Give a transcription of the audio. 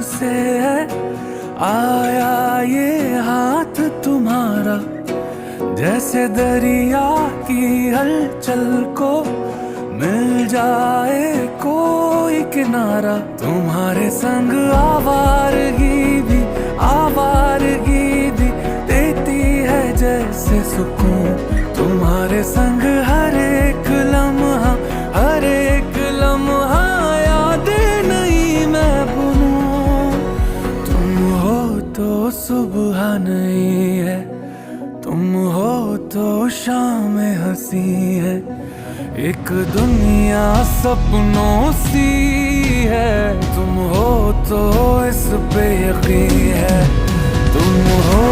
से है आया ये हाथ तुम्हारा, जैसे दरिया की हलचल को मिल जाए कोई किनारा। तुम्हारे संग आवारगी भी देती है जैसे सुकून। तुम्हारे संग हर एक लम्हा यादें नहीं मैं भूलूं। तुम हो तो सुबह नहीं है, तुम हो तो शाम हंसी है, एक दुनिया सपनों सी है। तुम हो तो इस पे यकीन है, तुम हो